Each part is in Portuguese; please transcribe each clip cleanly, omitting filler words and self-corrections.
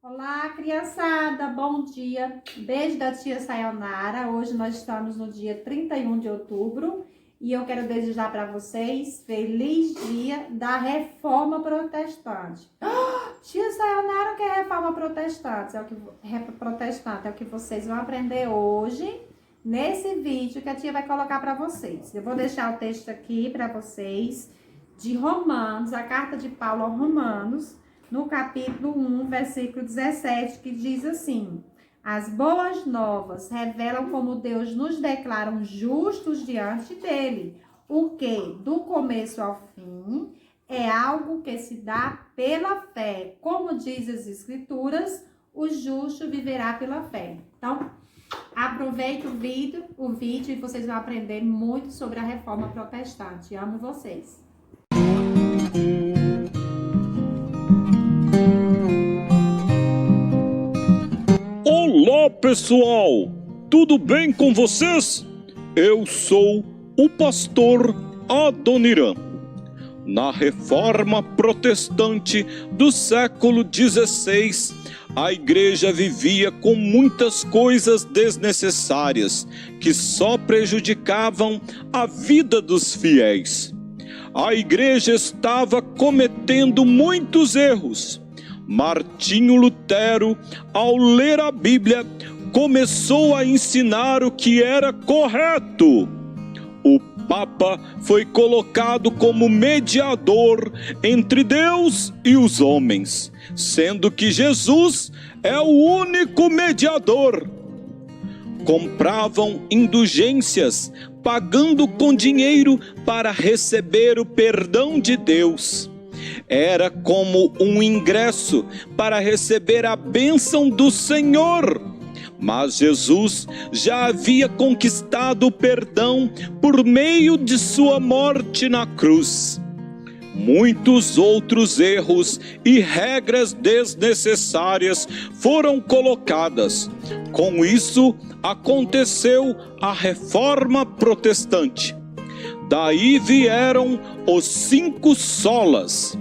Olá, criançada, bom dia. Beijo da tia Sayonara. Hoje nós estamos no dia 31 de outubro e eu quero desejar para vocês feliz dia da Reforma Protestante. Tia Sayonara, o que é Reforma Protestante? É o que vocês vão aprender hoje nesse vídeo que a tia vai colocar para vocês. Eu vou deixar o texto aqui para vocês de Romanos, a carta de Paulo aos Romanos, no capítulo 1, versículo 17, que diz assim: as boas novas revelam como Deus nos declara justos diante dele, o que, do começo ao fim, é algo que se dá pela fé. Como diz as Escrituras, o justo viverá pela fé. Então, aproveite o vídeo e vocês vão aprender muito sobre a Reforma Protestante. Amo vocês! Olá, pessoal! Tudo bem com vocês? Eu sou o pastor Adoniran. Na Reforma Protestante do século XVI, a igreja vivia com muitas coisas desnecessárias que só prejudicavam a vida dos fiéis. A igreja estava cometendo muitos erros. Martinho Lutero, ao ler a Bíblia, começou a ensinar o que era correto. O Papa foi colocado como mediador entre Deus e os homens, sendo que Jesus é o único mediador. Compravam indulgências, pagando com dinheiro para receber o perdão de Deus. Era como um ingresso para receber a bênção do Senhor. Mas Jesus já havia conquistado o perdão por meio de sua morte na cruz. Muitos outros erros e regras desnecessárias foram colocadas. Com isso, aconteceu a Reforma Protestante. Daí vieram os 5 solas.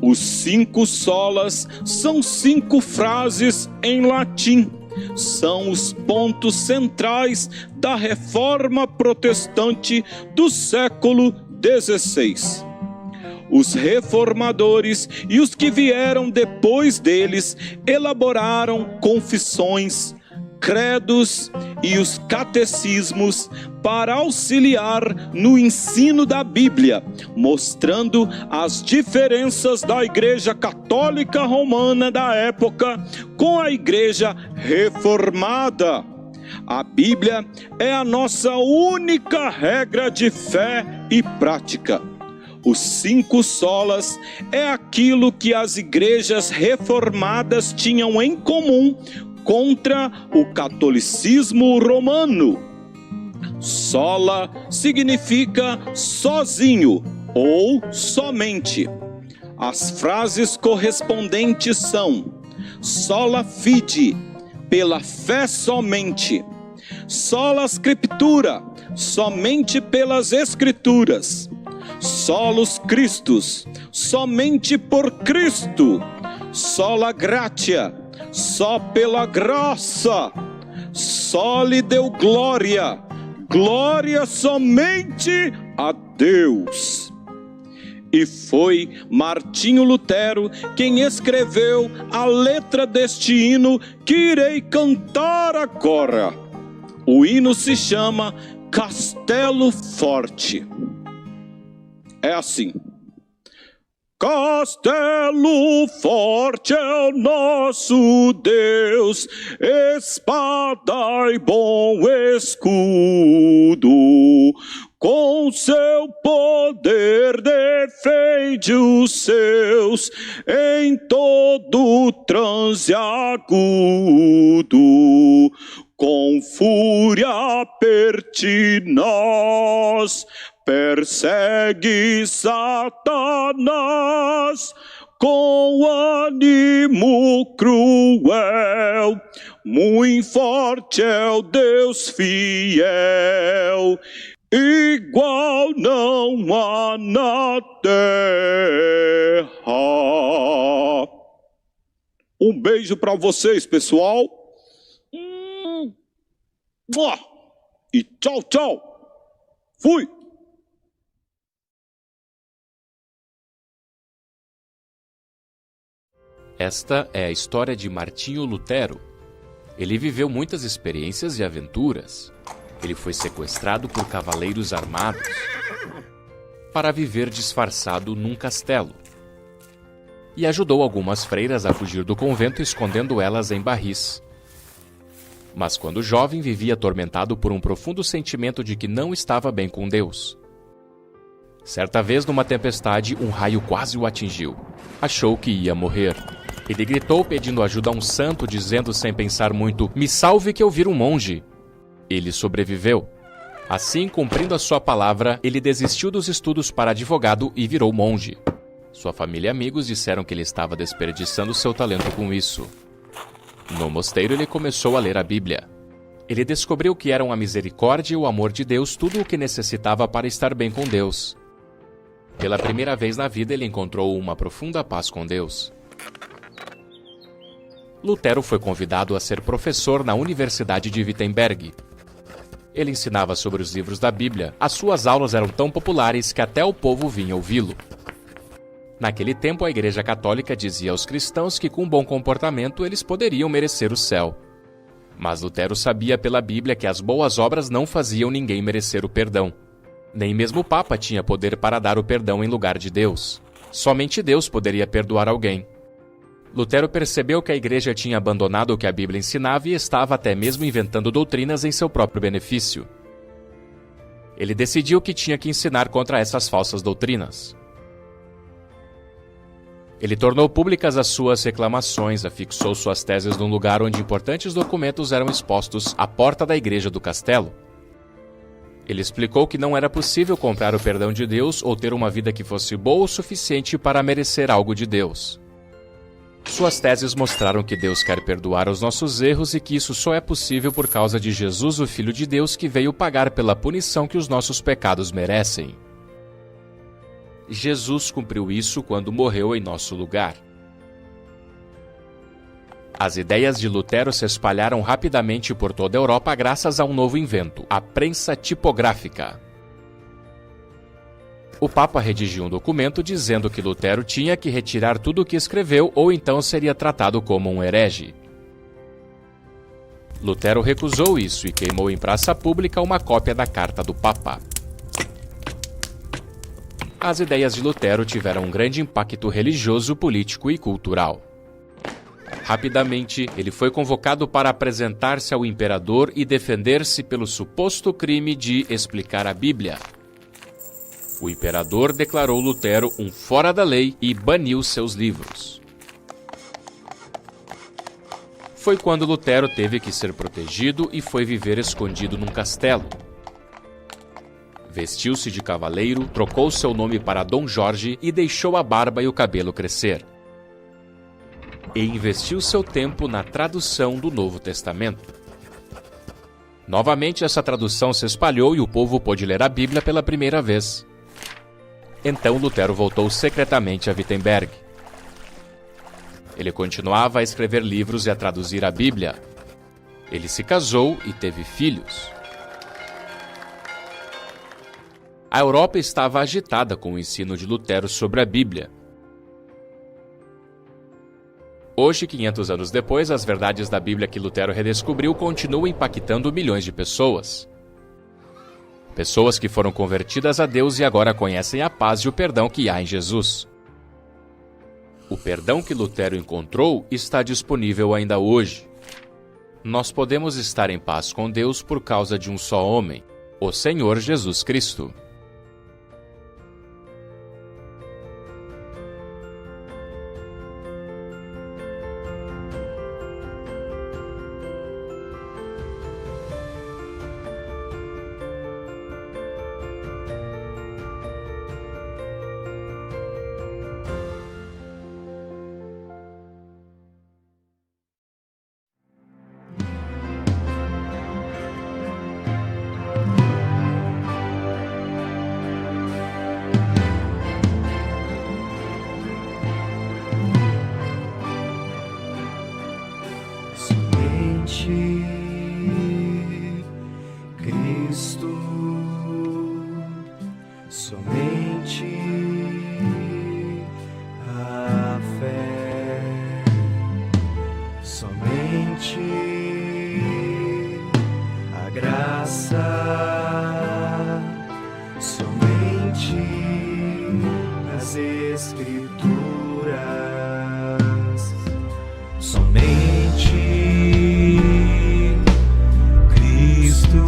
Os 5 solas são 5 frases em latim. São os pontos centrais da Reforma Protestante do século XVI. Os reformadores e os que vieram depois deles elaboraram confissões, credos e os catecismos para auxiliar no ensino da Bíblia, mostrando as diferenças da Igreja Católica Romana da época com a Igreja Reformada. A Bíblia é a nossa única regra de fé e prática. Os 5 solas é aquilo que as igrejas reformadas tinham em comum contra o catolicismo romano. Sola significa sozinho ou somente. As frases correspondentes são: sola fide, pela fé somente; sola scriptura, somente pelas escrituras; solus Christus, somente por Cristo; sola gratia, só pela graça; só lhe deu glória, glória somente a Deus. E foi Martinho Lutero quem escreveu a letra deste hino que irei cantar agora. O hino se chama Castelo Forte. É assim: Castelo forte é o nosso Deus, espada e bom escudo. Com seu poder defende os seus em todo transe agudo. Com fúria pertinaz persegue Satanás, com ânimo cruel. Muito forte é o Deus fiel, igual não há na terra. Um beijo para vocês, pessoal. E tchau, tchau. Fui. Esta é a história de Martinho Lutero. Ele viveu muitas experiências e aventuras. Ele foi sequestrado por cavaleiros armados para viver disfarçado num castelo. E ajudou algumas freiras a fugir do convento, escondendo elas em barris. Mas quando jovem, vivia atormentado por um profundo sentimento de que não estava bem com Deus. Certa vez, numa tempestade, um raio quase o atingiu. Achou que ia morrer. Ele gritou pedindo ajuda a um santo, dizendo sem pensar muito: "Me salve que eu viro um monge." Ele sobreviveu. Assim, cumprindo a sua palavra, ele desistiu dos estudos para advogado e virou monge. Sua família e amigos disseram que ele estava desperdiçando seu talento com isso. No mosteiro, ele começou a ler a Bíblia. Ele descobriu que eram a misericórdia e o amor de Deus tudo o que necessitava para estar bem com Deus. Pela primeira vez na vida, ele encontrou uma profunda paz com Deus. Lutero foi convidado a ser professor na Universidade de Wittenberg. Ele ensinava sobre os livros da Bíblia. As suas aulas eram tão populares que até o povo vinha ouvi-lo. Naquele tempo, a Igreja Católica dizia aos cristãos que com bom comportamento eles poderiam merecer o céu. Mas Lutero sabia pela Bíblia que as boas obras não faziam ninguém merecer o perdão. Nem mesmo o Papa tinha poder para dar o perdão em lugar de Deus. Somente Deus poderia perdoar alguém. Lutero percebeu que a Igreja tinha abandonado o que a Bíblia ensinava e estava até mesmo inventando doutrinas em seu próprio benefício. Ele decidiu que tinha que ensinar contra essas falsas doutrinas. Ele tornou públicas as suas reclamações, afixou suas teses num lugar onde importantes documentos eram expostos à porta da igreja do castelo. Ele explicou que não era possível comprar o perdão de Deus ou ter uma vida que fosse boa o suficiente para merecer algo de Deus. Suas teses mostraram que Deus quer perdoar os nossos erros e que isso só é possível por causa de Jesus, o Filho de Deus, que veio pagar pela punição que os nossos pecados merecem. Jesus cumpriu isso quando morreu em nosso lugar. As ideias de Lutero se espalharam rapidamente por toda a Europa graças a um novo invento, a prensa tipográfica. O Papa redigiu um documento dizendo que Lutero tinha que retirar tudo o que escreveu ou então seria tratado como um herege. Lutero recusou isso e queimou em praça pública uma cópia da carta do Papa. As ideias de Lutero tiveram um grande impacto religioso, político e cultural. Rapidamente, ele foi convocado para apresentar-se ao imperador e defender-se pelo suposto crime de explicar a Bíblia. O imperador declarou Lutero um fora da lei e baniu seus livros. Foi quando Lutero teve que ser protegido e foi viver escondido num castelo. Vestiu-se de cavaleiro, trocou seu nome para Dom Jorge e deixou a barba e o cabelo crescer. E investiu seu tempo na tradução do Novo Testamento. Novamente, essa tradução se espalhou e o povo pôde ler a Bíblia pela primeira vez. Então Lutero voltou secretamente a Wittenberg. Ele continuava a escrever livros e a traduzir a Bíblia. Ele se casou e teve filhos. A Europa estava agitada com o ensino de Lutero sobre a Bíblia. Hoje, 500 anos depois, as verdades da Bíblia que Lutero redescobriu continuam impactando milhões de pessoas. Pessoas que foram convertidas a Deus e agora conhecem a paz e o perdão que há em Jesus. O perdão que Lutero encontrou está disponível ainda hoje. Nós podemos estar em paz com Deus por causa de um só homem, o Senhor Jesus Cristo. Somente a graça, somente as Escrituras, somente Cristo,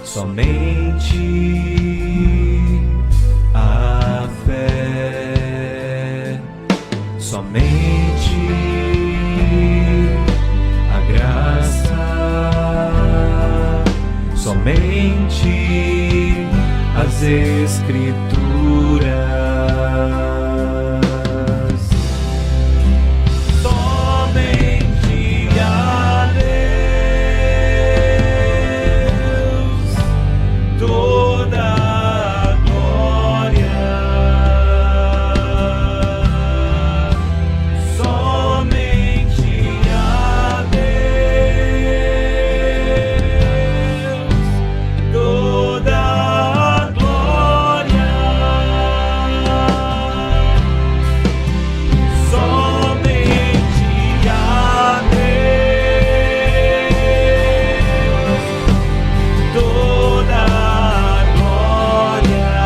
somente a fé, somente a graça, somente as Escrituras, somente a Deus toda a glória, somente a Deus toda a glória, somente a Deus toda a glória, somente a Deus toda a glória,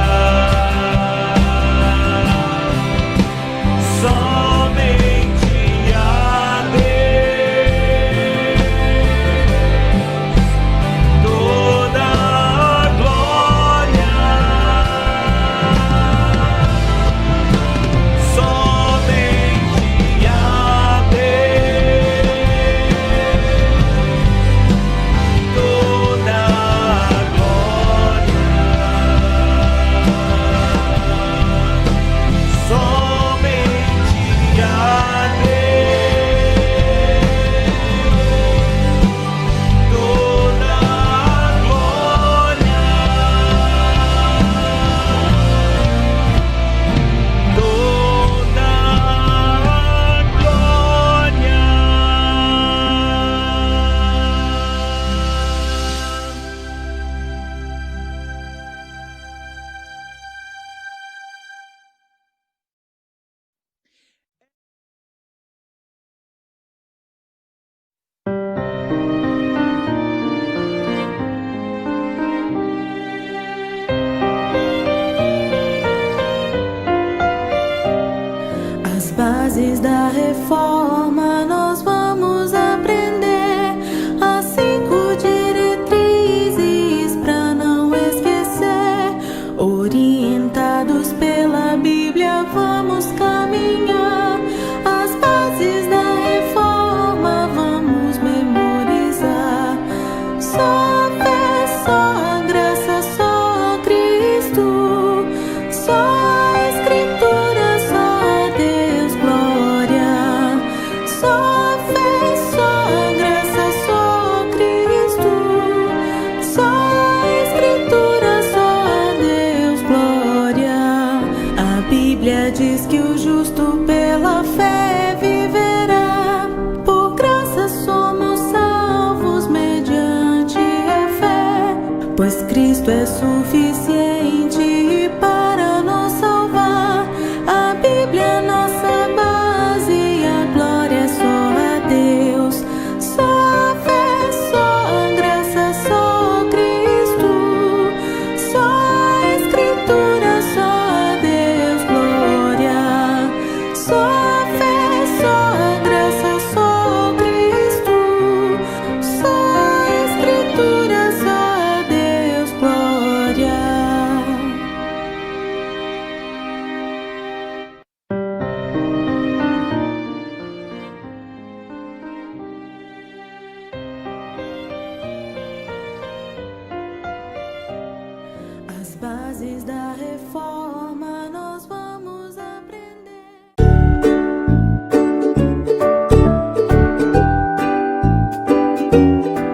somente a Deus toda a glória, somente a Deus toda a glória, toda a As bases da reforma nós vamos aprender, as 5 diretrizes pra não esquecer. Orientados pela Bíblia vamos caminhar, as bases da reforma vamos memorizar. Só fé, só graça, só Cristo, só Escritura, só Deus, glória. Só fé, só graça, só Cristo, só Escritura, só Deus, glória. A Bíblia diz que o justo pela fé viverá. Por graça somos salvos mediante a fé, pois Cristo é suficiente para nos salvar. A Bíblia é nossa base e a glória é só a Deus. Só fé, só graça, só Cristo, só Escritura, só Deus, glória. Só fé, só graça, só Cristo, só Escritura, só Deus, glória. As bases da